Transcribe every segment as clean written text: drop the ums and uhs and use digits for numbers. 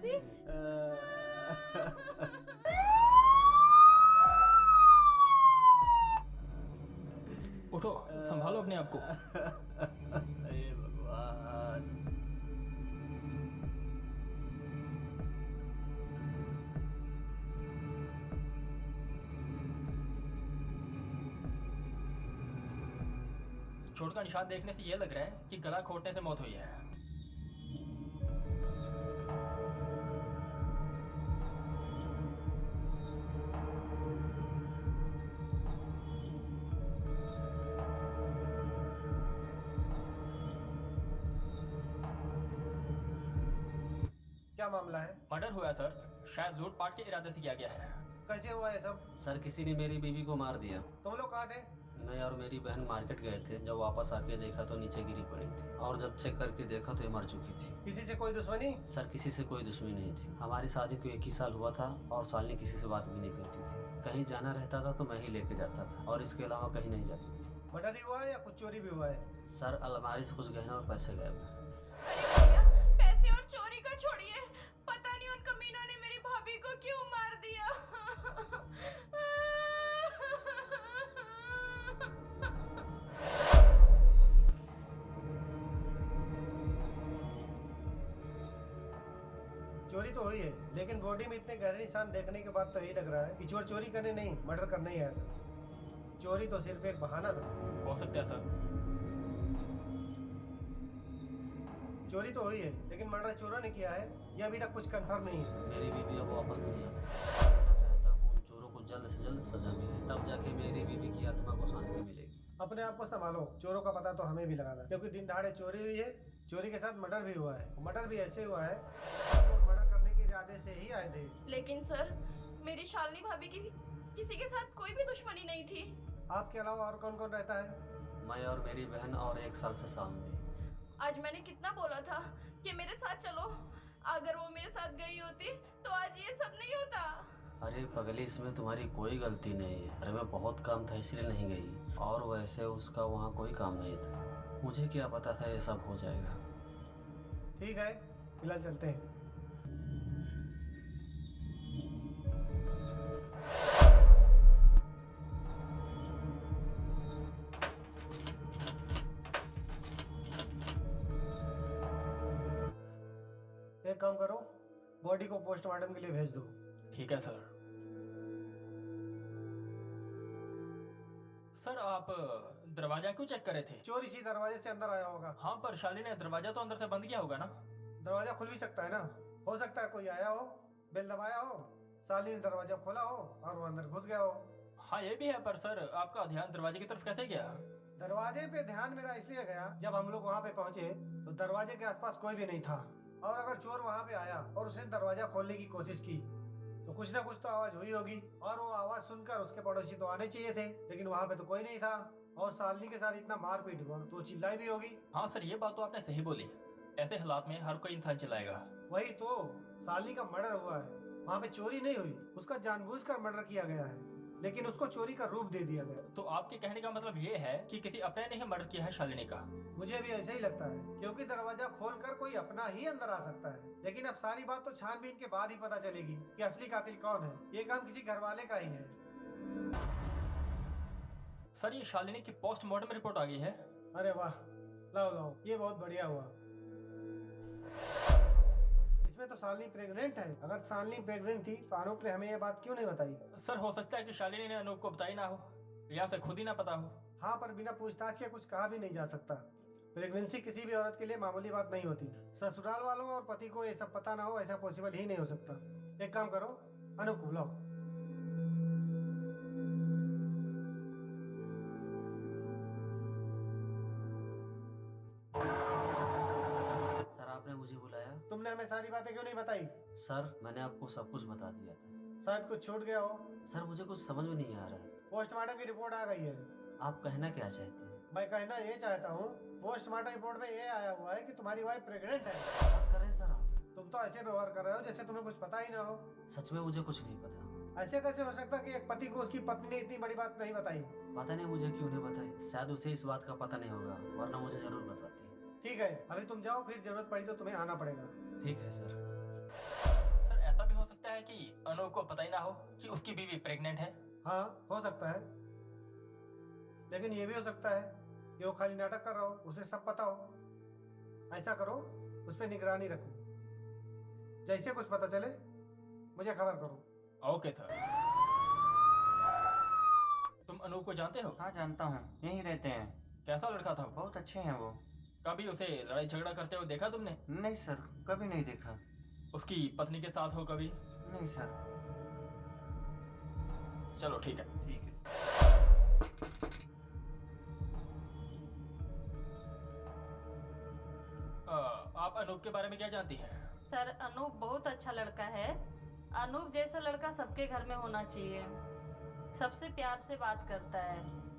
अभी। उठो, संभालो अपने आप को। हे भगवान। चोट का निशान देखने से ये लग रहा है कि गला घोटने से मौत हुई है। क्या मामला है? मर्डर हुआ है सर, शायद लूटपाट के इरादे से किया गया है। कैसे हुआ ये सब? सर किसी ने मेरी बीवी को मार दिया। तुम लोग कहाँ थे? मैं और मेरी बहन मार्केट गए थे। जब वापस आके देखा तो नीचे गिरी पड़ी थी, और जब चेक करके देखा तो ये मर चुकी थी। किसी से कोई दुश्मनी? सर किसी से कोई दुश्मनी नहीं थी। हमारी शादी को 1 ही साल हुआ था और शालिनी किसी से बात भी नहीं करती थी। कहीं जाना रहता था तो मैं ही लेके जाता था, और इसके अलावा कहीं नहीं जाती थी। मर्डर ही हुआ है या कुछ चोरी भी हुआ है? सर अलमारी से कुछ गहने और पैसे गायब हैं। अरे भैया, पैसे और चोरी का छोड़िए, पता नहीं उन कमीनों ने मेरी भाभी को क्यों मार दिया। चोरी तो हुई है, लेकिन बॉडी में इतने गहरे निशान देखने के बाद तो यही लग रहा है कि चोर चोरी करने नहीं, मर्डर करने ही आया था। चोरी तो सिर्फ एक बहाना था। हो सकता है सर। चोरी तो हुई है, लेकिन मर्डर चोरों ने किया है यह अभी तक कुछ कंफर्म नहीं है। मेरी बीवी अब वापस तो नहीं आ सकती। मैं चाहता हूँ उन चोरों को जल्द से जल्द सजा मिले, तब जाके मेरी बीवी की आत्मा को शांति मिलेगी। अपने आप को संभालो, चोरों का पता तो हमें भी लगाना, क्योंकि दिन दहाड़े चोरी हुई है, चोरी के साथ मर्डर भी हुआ है। मर्डर भी ऐसे हुआ है, चोर मर्डर करने के इरादे से ही आए थे। लेकिन सर, मेरी शालिनी भाभी की किसी के साथ कोई भी दुश्मनी नहीं थी। आपके अलावा और कौन कौन रहता है? मैं और मेरी बहन और 1 साल से सामने। आज मैंने कितना बोला था कि मेरे साथ चलो, अगर वो मेरे साथ गई होती तो आज ये सब नहीं होता। अरे पगली, इसमें तुम्हारी कोई गलती नहीं है। अरे मैं बहुत काम था इसलिए नहीं गई, और वैसे उसका वहाँ कोई काम नहीं था। मुझे क्या पता था ये सब हो जाएगा। ठीक है, फिलहाल चलते हैं। एक काम करो, बॉडी को पोस्टमार्टम के लिए भेज दो। ठीक है सर। सर आप दरवाजा क्यों चेक कर रहे थे? चोर इसी दरवाजे से अंदर आया होगा। हाँ, पर शालिनी ने दरवाजा तो अंदर से बंद किया होगा ना। दरवाजा खुल भी सकता है ना, हो सकता है कोई आया हो, बेल दबाया हो, साली ने दरवाजा खोला हो और वो अंदर घुस गया हो। हाँ ये भी है, पर सर आपका ध्यान दरवाजे की तरफ कैसे गया? दरवाजे पे ध्यान मेरा इसलिए गया, जब हम लोग वहाँ पे पहुँचे तो दरवाजे के आसपास कोई भी नहीं था, और अगर चोर वहाँ पे आया और उसने दरवाजा खोलने की कोशिश की तो कुछ ना कुछ तो आवाज हुई होगी, और वो आवाज सुनकर उसके पड़ोसी तो आने चाहिए थे, लेकिन वहाँ पे तो कोई नहीं था, और सालनी के साथ इतना मारपीट हुआ तो चिल्लाई भी होगी। हाँ सर, ये बात तो आपने सही बोली। ऐसे हालात में हर कोई इंसान चिल्लाएगा। वही तो, सालनी का मर्डर हुआ है, वहाँ पे चोरी नहीं हुई, उसका जानबूझकर मर्डर किया गया है, लेकिन उसको चोरी का रूप दे दिया गया। तो आपके कहने का मतलब ये है कि किसी अपने ने ही मर्डर किया है शालिनी का? मुझे भी ऐसे ही लगता है, क्योंकि दरवाजा खोलकर कोई अपना ही अंदर आ सकता है, लेकिन अब सारी बात तो छानबीन के बाद ही पता चलेगी कि असली कातिल कौन है। ये काम किसी घर वाले का ही है। सर ये शालिनी की पोस्टमार्टम रिपोर्ट आ गई है। अरे वाह, लाओ लाओ, ये बहुत बढ़िया हुआ। इसमें तो सालनी प्रेग्नेंट है। अगर सालनी प्रेग्नेंट थी तो अनूप ने हमें ये बात क्यों नहीं बताई? सर हो सकता है कि शालिनी ने अनूप को बताई ना हो, या उसे खुद ही ना पता हो। हाँ, पर बिना पूछताछ के कुछ कहा भी नहीं जा सकता। प्रेगनेंसी किसी भी औरत के लिए मामूली बात नहीं होती। ससुराल वालों और पति को ये सब पता ना हो, ऐसा पॉसिबल ही नहीं हो सकता। एक काम करो, अनूप को बुलाओ। सर आपने मुझे बुलाया? तुमने हमें सारी बातें क्यों नहीं बताई? सर मैंने आपको सब कुछ बता दिया था। शायद कुछ छूट गया हो। सर मुझे कुछ समझ में नहीं आ रहा है। पोस्टमार्टम की रिपोर्ट आ गई है। आप कहना क्या चाहते हैं? मैं कहना ये चाहता हूँ, पोस्टमार्टम रिपोर्ट में ये आया हुआ है कि तुम्हारी वाइफ प्रेग्नेंट है। बात कर रहे हैं सर आप? तुम तो ऐसे व्यवहार कर रहे हो जैसे तुम्हें कुछ पता ही ना हो। सच में मुझे कुछ नहीं पता। ऐसे कैसे हो सकता कि एक पति को उसकी पत्नी ने इतनी बड़ी बात नहीं बताई? पता नहीं मुझे क्यों नहीं बताई। शायद उसे इस बात का पता नहीं होगा, वरना मुझे जरूर बताती। ठीक है, अभी तुम जाओ, फिर जरूरत पड़ी तो तुम्हें आना पड़ेगा। ठीक है सर। कि अनूप को पता ही ना हो कि उसकी बीवी प्रेग्नेंट है? हाँ, हो सकता है, लेकिन ये भी हो सकता है कि वो खाली नाटक कर रहा हो, उसे सब पता हो। ऐसा करो, उस पर निगरानी रखो, जैसे कुछ पता चले मुझे खबर करो। Okay sir. तुम अनूप को जानते हो? हाँ जानता हूँ, यहीं रहते हैं। कैसा लड़का था वो? बहुत अच्छे हैं वो। कभी उसे लड़ाई झगड़ा करते हुए देखा तुमने? नहीं सर, कभी नहीं देखा। उसकी पत्नी के साथ हो कभी? नहीं सर। चलो ठीक है। ठीक है। आप अनूप के बारे में क्या जानती हैं? सर अनूप बहुत अच्छा लड़का है। अनूप जैसा लड़का सबके घर में होना चाहिए। सबसे प्यार से बात करता है।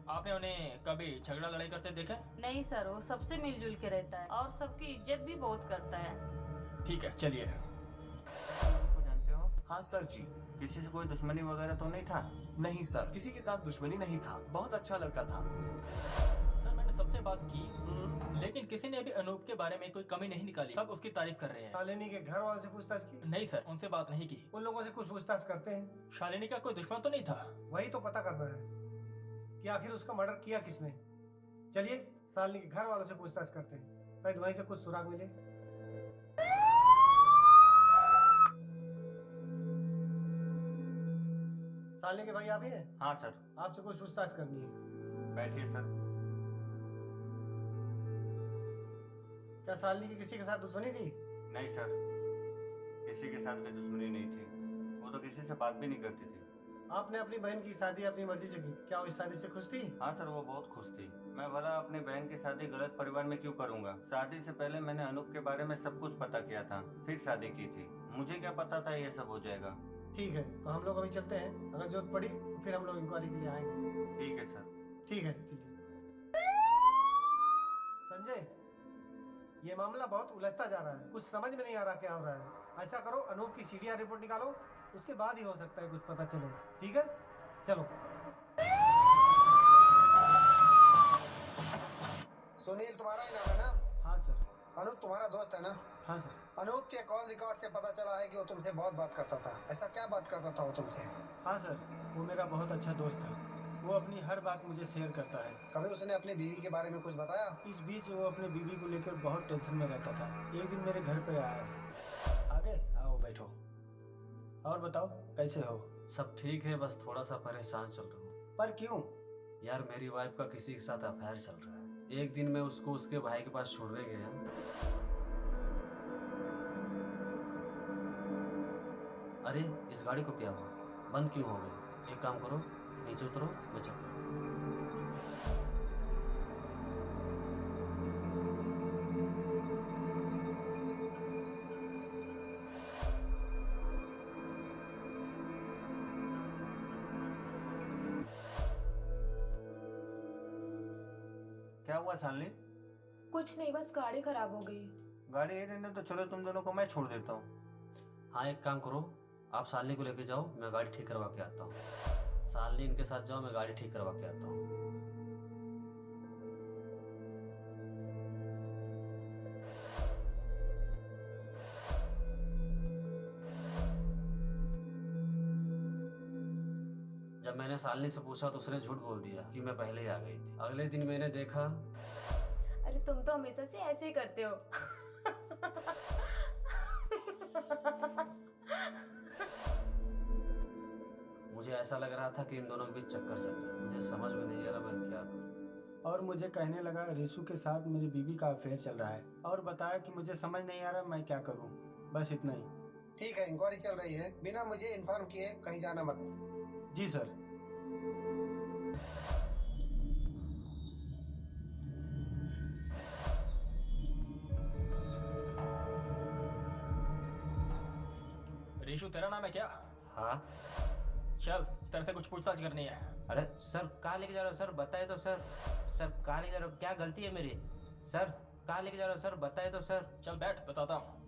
आपने उन्हें कभी झगड़ा लड़ाई करते देखा? नहीं सर, वो सबसे मिलजुल के रहता है और सबकी इज्जत भी बहुत करता है। ठीक है, चलिए। को जानते हो? हाँ सर जी। किसी से कोई दुश्मनी वगैरह तो नहीं था? नहीं सर, किसी के साथ दुश्मनी नहीं था, बहुत अच्छा लड़का था। सर मैंने सबसे बात की, लेकिन किसी ने भी अनूप के बारे में कोई कमी नहीं निकाली। सब उसकी तारीफ कर रहे हैं। शालिनी के घर वालों से पूछताछ की? नहीं सर, उनसे बात नहीं की। उन लोगों से कुछ पूछताछ करते हैं। शालिनी का कोई दुश्मन तो नहीं था? वही तो पता करना है कि आखिर उसका मर्डर किया किसने। चलिए शालिनी के घर वालों से पूछताछ करते हैं, शायद वहीं से कुछ सुराग मिले। शालिनी के भाई आप ही हैं? हाँ सर। आपसे कुछ पूछताछ करनी है। बैठिए सर। क्या शालिनी की किसी के साथ दुश्मनी थी? नहीं सर, किसी के साथ भी दुश्मनी नहीं थी। वो तो किसी से बात भी नहीं करती थी। आपने अपनी बहन की शादी अपनी मर्जी से की, क्या वो इस शादी से खुश थी? हाँ सर, वो बहुत खुश थी। मैं भला अपनी बहन की शादी गलत परिवार में क्यों करूँगा? शादी से पहले मैंने अनूप के बारे में सब कुछ पता किया था, फिर शादी की थी। मुझे क्या पता था ये सब हो जाएगा। ठीक है, तो हम लोग अभी चलते हैं। अगर जरूरत पड़ी तो फिर हम लोग इंक्वायरी के लिए आएंगे। ठीक है सर। ठीक है, चलिए। संजय, ये मामला बहुत उलझता जा रहा है, कुछ समझ में नहीं आ रहा क्या हो रहा है। ऐसा करो, अनूप की सीडीआर रिपोर्ट निकालो, उसके बाद ही हो सकता है कुछ पता चले। ठीक है, चलो। सुनील तुम्हारा ही नाम है ना? हाँ सर। अनूप तुम्हारा दोस्त है ना? हाँ सर। अनूप के कॉल रिकॉर्ड से पता चला है कि वो तुमसे बहुत बात करता था। ऐसा क्या बात करता था वो तुमसे? हाँ सर, वो मेरा बहुत अच्छा दोस्त था। वो अपनी हर बात मुझे शेयर करता है। कभी उसने अपनी बीवी के बारे में कुछ बताया? इस बीच वो अपनी बीवी को लेकर बहुत टेंशन में रहता था। एक दिन मेरे घर पर आया। आगे आओ, बैठो। और बताओ, कैसे हो? सब ठीक है, बस थोड़ा सा परेशान चल रहा हूँ। पर क्यों? यार मेरी वाइफ का किसी के साथ अफेयर चल रहा है। एक दिन मैं उसको उसके भाई के पास छोड़ने गया। अरे इस गाड़ी को क्या हुआ, बंद क्यों हो गई? एक काम करो, नीचे उतरो, मैं चेक करता हूँ। क्या हुआ शालिनी? कुछ नहीं, बस गाड़ी खराब हो गई। गाड़ी ये रहने तो चलो, तुम दोनों को मैं छोड़ देता हूँ। हाँ एक काम करो, आप शालिनी को लेके जाओ, मैं गाड़ी ठीक करवा के आता हूँ। शालिनी इनके साथ जाओ, मैं गाड़ी ठीक करवा के आता हूँ। जब मैंने शालिनी से पूछा तो उसने झूठ बोल दिया कि मैं पहले ही आ गई थी। अगले दिन मैंने देखा। अरे तुम तो हमेशा से ऐसे ही करते हो। मुझे ऐसा लग रहा था कि इन दोनों के बीच चक्कर चल रहा है। मुझे समझ में नहीं आ रहा मैं क्या करूं। और मुझे कहने लगा रिशु के साथ मेरी बीवी का अफेयर चल रहा है, और बताया कि मुझे समझ नहीं आ रहा मैं क्या करूं। बस इतना ही। ठीक है, इंक्वायरी चल रही है, बिना मुझे इन्फॉर्म किए कहीं जाना मत। जी सर। रीशु तेरा नाम है क्या? हाँ। चल, तेरे से कुछ पूछताछ करनी है। अरे सर कहाँ लेके जा रहे हो सर, बताए तो सर। सर कहाँ लेके जा रहे हो, क्या गलती है मेरी? सर कहाँ लेके जा रहे हो सर, बताए तो सर। चल बैठ, बताता हूँ।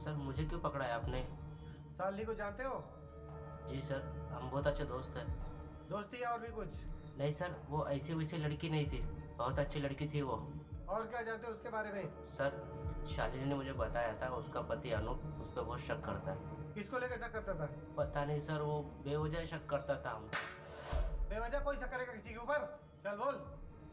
सर मुझे क्यों पकड़ा है आपने? शालिनी को जानते हो? जी सर, हम बहुत अच्छे दोस्त हैं। दोस्ती या और भी कुछ? नहीं सर, वो ऐसी वैसी लड़की नहीं थी, बहुत अच्छी लड़की थी वो। और क्या जानते हो उसके बारे में? सर शालिनी ने मुझे बताया था उसका पति अनूप उस पर बहुत शक करता है। किसको लेकर शक करता था? पता नहीं सर, वो बेवजह शक करता था हम। बेवजह कोई शक करेगा किसी के ऊपर? चल बोल।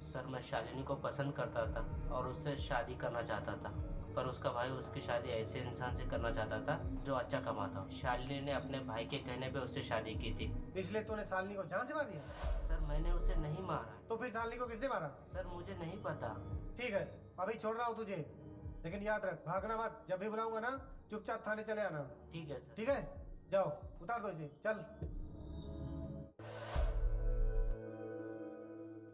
सर मैं शालिनी को पसंद करता था और उससे शादी करना चाहता था, पर उसका भाई उसकी शादी ऐसे इंसान से करना चाहता था जो अच्छा कमाता हो। शालिनी ने अपने भाई के कहने पे उससे शादी की थी। इसलिए तूने शालिनी को जान से मार दिया? सर मैंने उसे नहीं मारा। तो फिर शालिनी को किसने मारा? सर मुझे नहीं पता। ठीक है, अभी छोड़ रहा हूँ तुझे, लेकिन याद रख भागना मत। जब भी बुलाऊंगा ना चुपचाप थाने चले आना। ठीक है सर। ठीक है, जाओ उतार दो इसे, चल।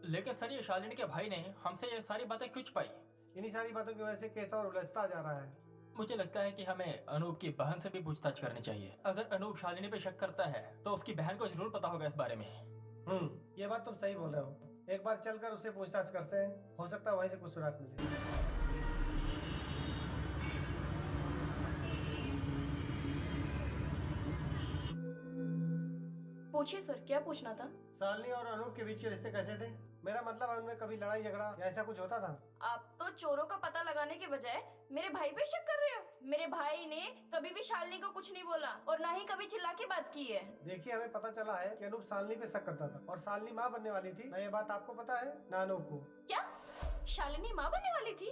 लेकिन सर ये शालिनी के भाई ने हमसे ये सारी बातें क्यों छुपाई? इन्हीं सारी बातों की वजह से केस और उलझता जा रहा है। मुझे लगता है कि हमें अनूप की बहन से भी पूछताछ करनी चाहिए। अगर अनूप शालिनी पे शक करता है तो उसकी बहन को जरूर पता होगा इस बारे में। ये बात तुम सही बोल रहे हो। एक बार चलकर उससे पूछताछ करते हैं, हो सकता है वहीं से कुछ सुराग मिले। पूछिए सर, क्या पूछना था? शालिनी और अनूप के बीच के रिश्ते कैसे थे? मेरा मतलब है उनमें कभी लड़ाई झगड़ा या ऐसा कुछ होता था? आप तो चोरों का पता लगाने के बजाय मेरे भाई पे शक कर रहे हो। मेरे भाई ने कभी भी शालिनी को कुछ नहीं बोला और ना ही कभी चिल्ला के बात की है। देखिए, हमें पता चला है कि अनूप शालिनी पे शक करता था और शालिनी माँ बनने वाली थी ना। ये बात आपको पता है ना अनूप को? क्या शालिनी माँ बनने वाली थी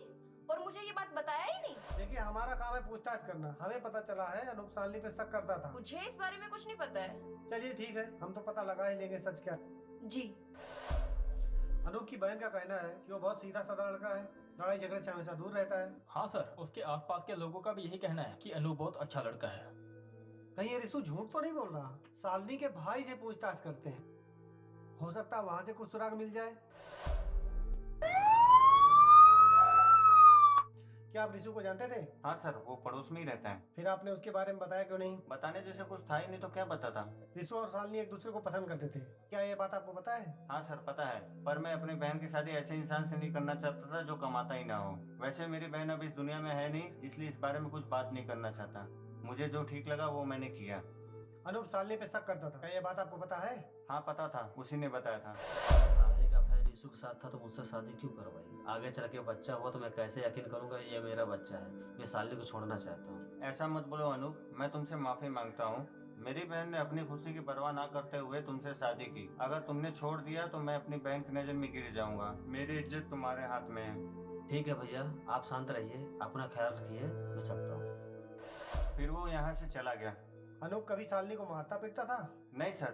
और मुझे ये बात बताया ही नहीं? देखिए, हमारा काम है पूछताछ करना। हमें पता चला है अनूप शालिनी पे शक करता था। मुझे इस बारे में कुछ नहीं पता है। चलिए ठीक है, हम तो पता लगा ही लेंगे सच क्या। जी। अनूप की बहन का कहना है कि वो बहुत सीधा साधा लड़का है, लड़ाई झगड़े से हमेशा दूर रहता है। हाँ सर, उसके आसपास के लोगों का भी यही कहना है कि अनूप बहुत अच्छा लड़का है। कहीं ये रिसू झूठ तो नहीं बोल रहा? शालिनी के भाई से पूछताछ करते हैं, हो सकता है वहाँ से कुछ सुराग मिल जाए। क्या आप रिसू को जानते थे? हाँ सर, वो पड़ोस में ही रहता है। फिर आपने उसके बारे में बताया क्यों नहीं? बताने जैसे कुछ था ही नहीं तो क्या बताता। रिसू और शालिनी एक दूसरे को पसंद करते थे, क्या ये बात आपको पता है? हाँ सर पता है, पर मैं अपनी बहन की शादी ऐसे इंसान से नहीं करना चाहता था जो कमाता ही ना हो। वैसे मेरी बहन अब इस दुनिया में है नहीं, इसलिए इस बारे में कुछ बात नहीं करना चाहता। मुझे जो ठीक लगा वो मैंने किया। अनूप शालिनी पे शक करता था, क्या ये बात आपको पता है? हाँ पता था, उसी ने बताया था। शालिनी का अफेयर रिसू के साथ था तो मुझसे शादी क्यों करवाई? आगे चल के बच्चा हुआ तो मैं कैसे यकीन करूंगा ये मेरा बच्चा है? मैं शालिनी को छोड़ना चाहता हूँ। ऐसा मत बोलो अनूप, मैं तुमसे माफी मांगता हूँ। मेरी बहन ने अपनी खुशी की परवाह ना करते हुए तुमसे शादी की। अगर तुमने छोड़ दिया तो मैं अपनी बहन की नजर में गिर जाऊंगा। मेरी इज्जत तुम्हारे हाथ में है। ठीक है भैया, आप शांत रहिए, अपना ख्याल रखिए, मैं चलता हूँ। फिर वो यहाँ से चला गया। अनूप कभी शालिनी को मारता पीटता था? नहीं सर,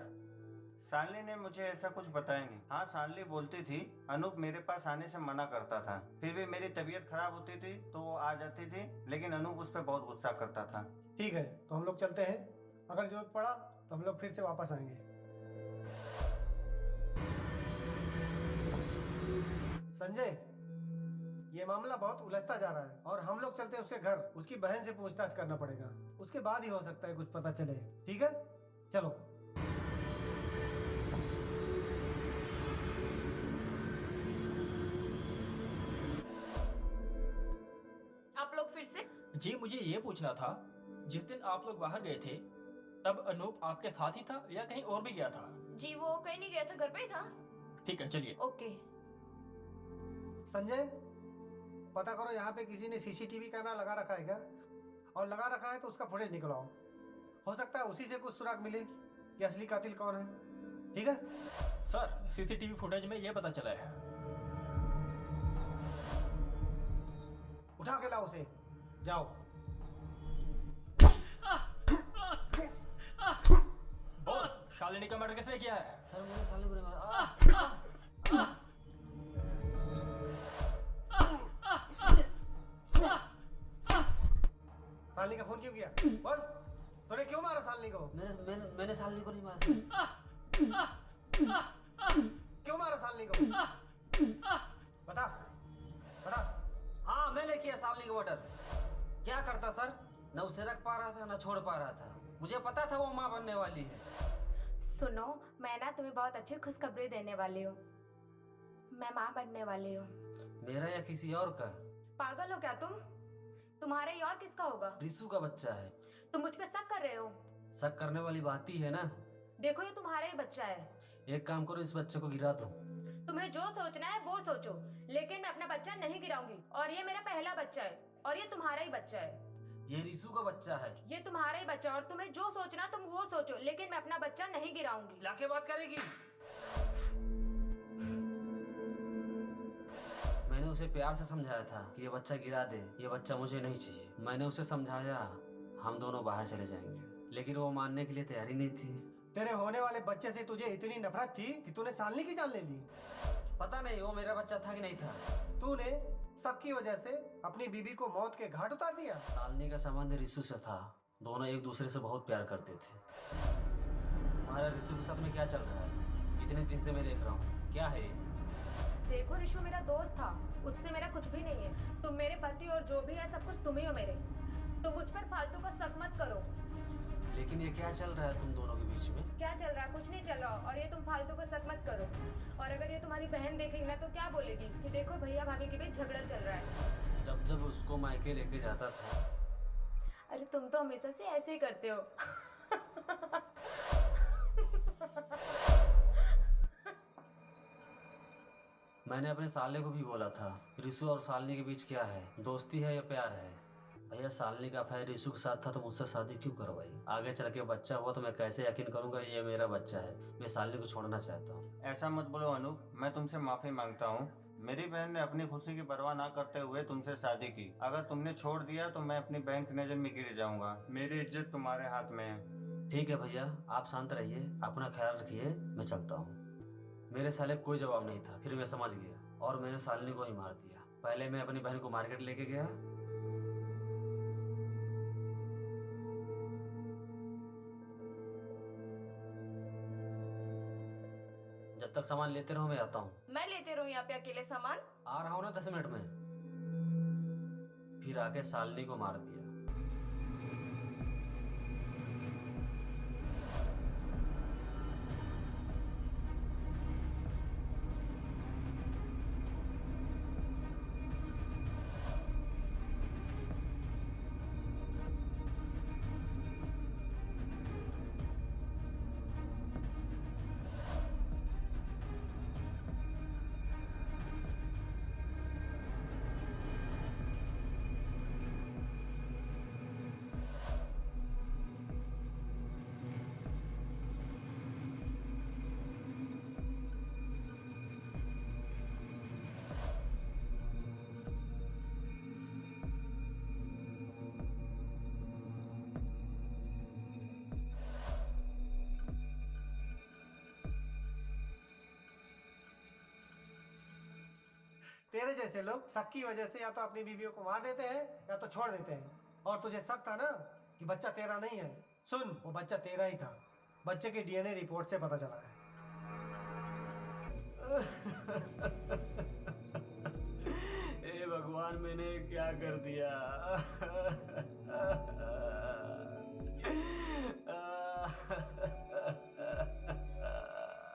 शालिनी ने मुझे ऐसा कुछ बताया नहीं। हाँ शालिनी बोलती थी अनूप मेरे पास आने से मना करता था, फिर भी मेरी तबीयत खराब होती थी तो वो आ जाती थी, लेकिन अनूप उस पर बहुत गुस्सा करता था। ठीक है, तो हम लोग चलते हैं। अगर जरूरत पड़ा तो हम लोग फिर से वापस आएंगे। संजय, ये मामला बहुत उलझता जा रहा है और हम लोग चलते हैं उसके घर। उसकी बहन से पूछताछ करना पड़ेगा, उसके बाद ही हो सकता है कुछ पता चले। ठीक है, चलो। आप लोग फिर से? जी मुझे ये पूछना था, जिस दिन आप लोग बाहर गए थे तब अनूप आपके साथ ही था या कहीं और भी गया था? जी वो कहीं नहीं गया था, घर पे ही था। ठीक है चलिए। ओके। संजय, पता करो यहाँ पे किसी ने सीसीटीवी कैमरा लगा रखा है क्या? और लगा रखा है तो उसका फुटेज निकलवाओ। हो सकता है उसी से कुछ सुराग मिले कि असली कातिल कौन है। ठीक है सर, सीसीटीवी फुटेज में ये पता चला है। उठा के लाओ उसे, जाओ। बोल, शालिनी का मर्डर किसने किया है? सर मैंने शालिनी को नहीं मारा। शालिनी का खून क्यों किया? बोल, तूने क्यों मारा शालिनी को? मैंने शालिनी को नहीं मारा। क्यों मारा शालिनी को? बता बता। हाँ मैंने किया शालिनी को मर्डर। क्या करता सर? न उसे रख पा रहा था न छोड़ पा रहा था। मुझे पता था वो माँ बनने वाली है। सुनो, मैं ना तुम्हें बहुत अच्छी खुशखबरी देने वाली हूँ। मैं माँ बनने वाली हूँ। मेरा या किसी और का? पागल हो क्या तुम? तुम्हारे ही और किसका होगा? रिसू का बच्चा है। तुम मुझ पे शक कर रहे हो? शक करने वाली बात ही है ना। देखो ये तुम्हारा ही बच्चा है। एक काम करो, इस बच्चे को गिरा दो। तुम्हें जो सोचना है वो सोचो, लेकिन मैं अपना बच्चा नहीं गिराऊंगी। और ये मेरा पहला बच्चा है और ये तुम्हारा ही बच्चा है। ये रिसु का बच्चा है। ये तुम्हारा ही बच्चा, और तुम्हें जो सोचना तुम वो सोचो, लेकिन मैं अपना बच्चा नहीं गिराऊंगी। लाके बात करेगी। मैंने उसे प्यार से समझाया था कि ये बच्चा गिरा दे, ये बच्चा मुझे नहीं चाहिए। मैंने उसे समझाया हम दोनों बाहर चले जाएंगे, लेकिन वो मानने के लिए तैयारी नहीं थी। तेरे होने वाले बच्चे से तुझे इतनी नफरत थी कि तूने शालिनी की जान ले ली। पता नहीं वो मेरा बच्चा था कि नहीं था। तूने शक की वजह से अपनी बीबी को मौत के घाट उतार दिया। शालिनी का संबंध रिसु से था, दोनों एक दूसरे से बहुत प्यार करते थे। हमारा रिसु के साथ में क्या चल रहा है? इतने दिन से मैं देख रहा हूँ, क्या है ये? देखो रिशु मेरा दोस्त था, उससे मेरा कुछ भी नहीं है। तुम मेरे पति और जो भी है सब कुछ तुम ही हो मेरे। तुम मुझ पर फालतू का शक मत करो। लेकिन ये क्या चल रहा है तुम दोनों के बीच में? क्या चल रहा है? कुछ नहीं चल रहा, और ये तुम फालतू का शक मत करो। और अगर ये तुम्हारी बहन देखेगी ना तो क्या बोलेगी कि देखो भैया भाभी के बीच झगड़ा चल रहा है। जब जब उसको मायके लेके जाता था। अरे तुम तो हमेशा से ऐसे ही करते हो। मैंने अपने साले को भी बोला था रिसु और शालिनी के बीच क्या है, दोस्ती है या प्यार है। भैया शालिनी का अफेयर रिसु के साथ था तो मुझसे शादी क्यों करवाई? आगे चल के बच्चा हुआ तो मैं कैसे यकीन करूंगा ये मेरा बच्चा है? मैं शालिनी को छोड़ना चाहता हूँ। ऐसा मत बोलो अनूप, मैं तुमसे माफी मांगता हूँ। मेरी बहन ने अपनी खुशी की परवाह ना करते हुए तुमसे शादी की। अगर तुमने छोड़ दिया तो मैं अपनी बहन की नजर में गिर जाऊंगा। मेरी इज्जत तुम्हारे हाथ में है। ठीक है भैया, आप शांत रहिए, अपना ख्याल रखिए, मैं चलता हूँ। मेरे साले कोई जवाब नहीं था, फिर मैं समझ गया और मैंने शालिनी को ही मार दिया। पहले मैं अपनी बहन को मार्केट लेके गया, जब तक सामान लेते रहो मैं आता हूँ। मैं लेते रहूं यहाँ पे अकेले सामान? आ रहा हूँ ना 10 मिनट में। फिर आके शालिनी को मार दिया। तेरे जैसे लोग शक की वजह से या तो अपनी बीवियों को मार देते हैं या तो छोड़ देते हैं। और तुझे शक था ना कि बच्चा तेरा नहीं है। सुन, वो बच्चा तेरा ही था। बच्चे की डीएनए रिपोर्ट से पता चला है। हे भगवान, मैंने क्या कर दिया?